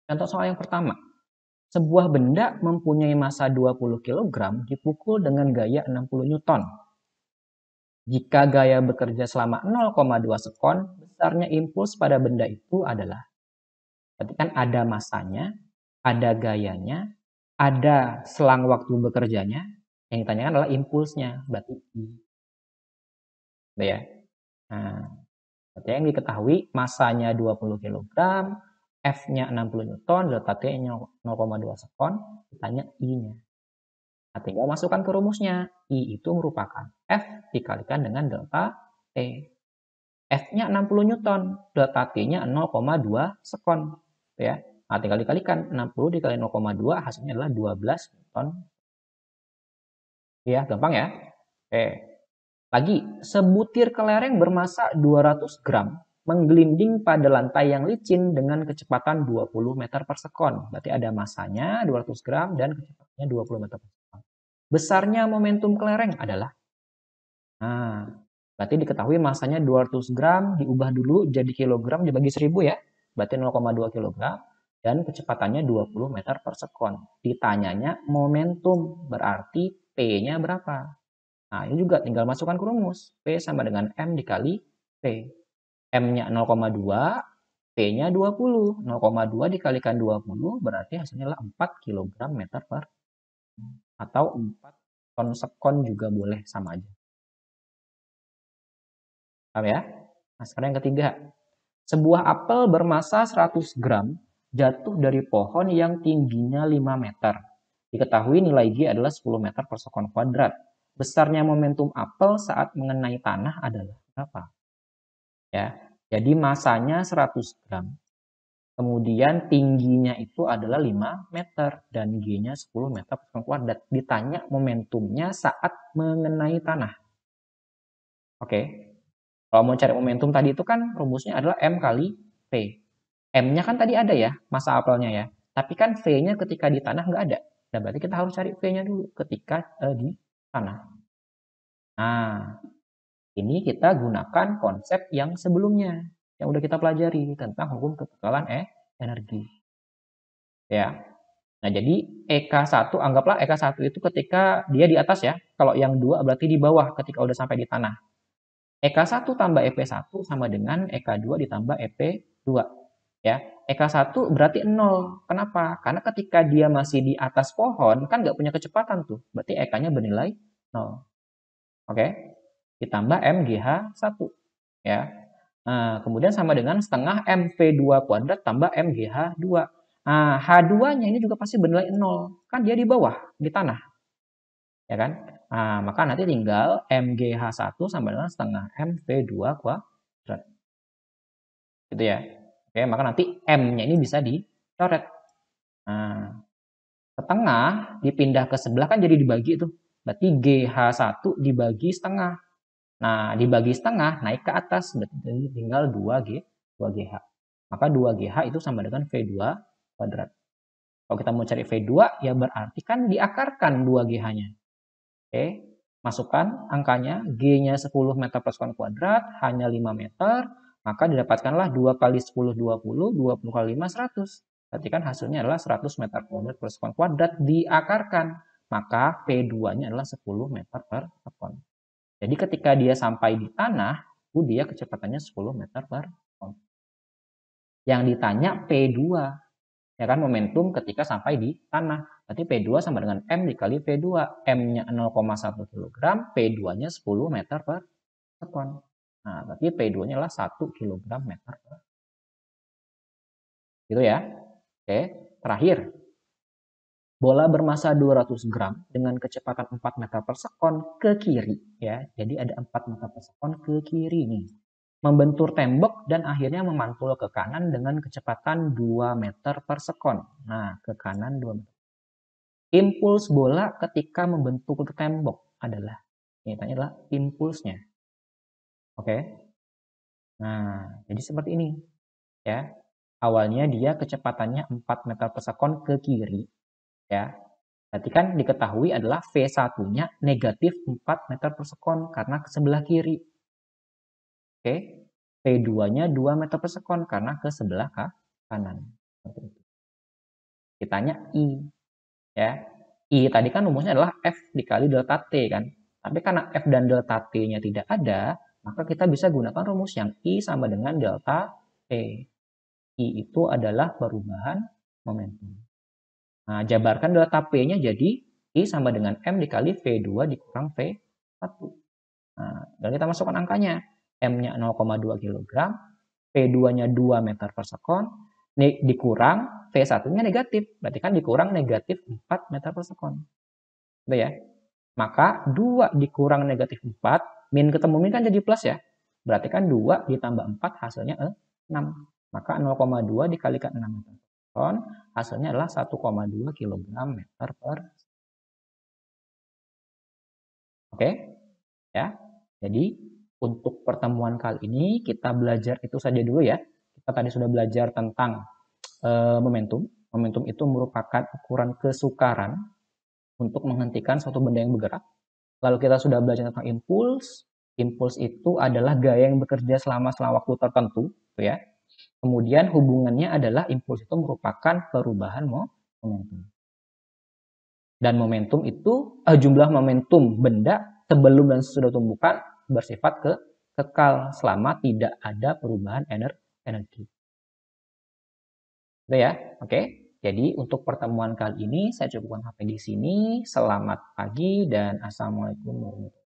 Contoh soal yang pertama. Sebuah benda mempunyai massa 20 kg dipukul dengan gaya 60 Newton. Jika gaya bekerja selama 0,2 sekon, besarnya impuls pada benda itu adalah. Berarti kan ada massanya, ada gayanya, ada selang waktu bekerjanya. Yang ditanyakan adalah impulsnya, berarti I. Gitu ya. Nah, berarti yang diketahui massanya 20 kg, F-nya 60 Newton, delta T-nya 0,2 sekon, ditanya I-nya. Nah, tinggal masukkan ke rumusnya. I itu merupakan F dikalikan dengan delta T. F-nya 60 Newton, delta T-nya 0,2 sekon. Ya. Nah, tinggal dikalikan. 60 dikali 0,2 hasilnya adalah 12 Newton. Ya, gampang ya. Oke. Lagi, sebutir kelereng bermassa 200 gram menggelinding pada lantai yang licin dengan kecepatan 20 meter per sekon. Berarti ada massanya 200 gram dan kecepatannya 20 meter per sekon. Besarnya momentum kelereng adalah. Nah, berarti diketahui massanya 200 gram diubah dulu jadi kilogram dibagi 1000 ya. Berarti 0,2 kilogram dan kecepatannya 20 meter per sekon. Ditanyanya momentum, berarti P-nya berapa? Nah, ini juga tinggal masukkan ke rumus. P sama dengan M dikali P. M-nya 0,2, P-nya 20. 0,2 dikalikan 20 berarti hasilnya adalah 4 kg meter per atau 4 ton sekon juga boleh, sama aja. Paham ya? Nah, sekarang yang ketiga. Sebuah apel bermassa 100 gram jatuh dari pohon yang tingginya 5 meter. Diketahui nilai G adalah 10 meter per sekon kuadrat. Besarnya momentum apel saat mengenai tanah adalah berapa? Ya, jadi massanya 100 gram. Kemudian tingginya itu adalah 5 meter dan G-nya 10 meter per sekon kuadrat. Ditanya momentumnya saat mengenai tanah. Oke. Kalau mau cari momentum tadi itu kan rumusnya adalah M kali P. M-nya kan tadi ada ya, massa apelnya ya. Tapi kan V-nya ketika di tanah nggak ada. Nah, berarti kita harus cari V-nya dulu ketika di tanah. Nah, ini kita gunakan konsep yang sebelumnya. Yang udah kita pelajari tentang hukum kekekalan energi. Ya. Nah, jadi EK1, anggaplah EK1 itu ketika dia di atas ya. Kalau yang 2 berarti di bawah ketika udah sampai di tanah. EK1 tambah EP1 sama dengan EK2 ditambah EP2. Ya, EK1 berarti 0. Kenapa? Karena ketika dia masih di atas pohon, kan nggak punya kecepatan tuh. Berarti EK-nya bernilai 0. Oke? Ditambah MGH1. Ya. Nah, kemudian sama dengan setengah MV2 kuadrat tambah MGH2. Nah, H2-nya ini juga pasti bernilai 0. Kan dia di bawah, di tanah. Ya kan? Nah, maka nanti tinggal MGH1 sama dengan setengah MV2 kuadrat. Gitu ya. Oke, maka nanti M-nya ini bisa dicoret. Nah, setengah dipindah ke sebelah kan jadi dibagi itu. Berarti GH1 dibagi setengah. Nah, dibagi setengah naik ke atas. Berarti tinggal 2G, 2GH. Maka 2GH itu sama dengan V2 kuadrat. Kalau kita mau cari V2, ya berarti kan diakarkan 2GH-nya. Oke, masukkan angkanya, G-nya 10 meter per sekon kuadrat, hanya 5 meter, maka didapatkanlah 2 kali 10, 20, 20 kali 5, 100. Berarti kan hasilnya adalah 100 meter kuadrat per sekon kuadrat diakarkan. Maka P2-nya adalah 10 meter per sekon. Jadi ketika dia sampai di tanah, dia kecepatannya 10 meter per sekon. Yang ditanya P2. Ya kan, momentum ketika sampai di tanah. Berarti P2 sama dengan M dikali V2. M-nya 0,1 kg, P2-nya 10 meter per sekon. Nah, berarti P2-nya adalah 1 kg meter per. Gitu ya. Oke, terakhir. Bola bermassa 200 gram dengan kecepatan 4 meter per sekon ke kiri. Ya, jadi ada 4 meter per sekon ke kiri nih. Membentur tembok dan akhirnya memantul ke kanan dengan kecepatan 2 meter per sekon. Nah, ke kanan 2 meter. Impuls bola ketika membentuk tembok adalah, ini tanya adalah impulsnya. Oke. Nah, jadi seperti ini. Ya. Awalnya dia kecepatannya 4 meter per sekon ke kiri. Ya. Berarti kan diketahui adalah V1-nya negatif 4 meter per sekon karena ke sebelah kiri. Oke. V2-nya 2 meter per sekon karena ke sebelah kanan. Seperti itu. Kitanya I. Ya. I tadi kan rumusnya adalah F dikali delta T kan. Tapi karena F dan delta T-nya tidak ada, maka kita bisa gunakan rumus yang I sama dengan delta T. I itu adalah perubahan momentum. Nah, jabarkan delta P-nya jadi I sama dengan M dikali V2 dikurang V1. Nah, dan kita masukkan angkanya. M-nya 0,2 kg, P2-nya 2 meter per sekon, dikurang V1-nya negatif. Berarti kan dikurang negatif 4 meter per sekon. Gitu ya. Maka 2 dikurang negatif 4, min ketemu min kan jadi plus ya. Berarti kan 2 ditambah 4 hasilnya 6. Maka 0,2 dikalikan 6 meter per sekon, hasilnya adalah 1,2 kg meter per. Oke? Ya. Jadi untuk pertemuan kali ini kita belajar itu saja dulu ya. Kita tadi sudah belajar tentang momentum. Momentum itu merupakan ukuran kesukaran untuk menghentikan suatu benda yang bergerak. Lalu kita sudah belajar tentang impuls. Impuls itu adalah gaya yang bekerja selama waktu tertentu, ya. Kemudian hubungannya adalah impuls itu merupakan perubahan momentum. Dan momentum itu jumlah momentum benda sebelum dan sesudah tumbukan bersifat kekal selama tidak ada perubahan energi. Itu ya, oke. Jadi untuk pertemuan kali ini saya cukupkan sampai di sini. Selamat pagi dan assalamualaikum warahmatullahi wabarakatuh.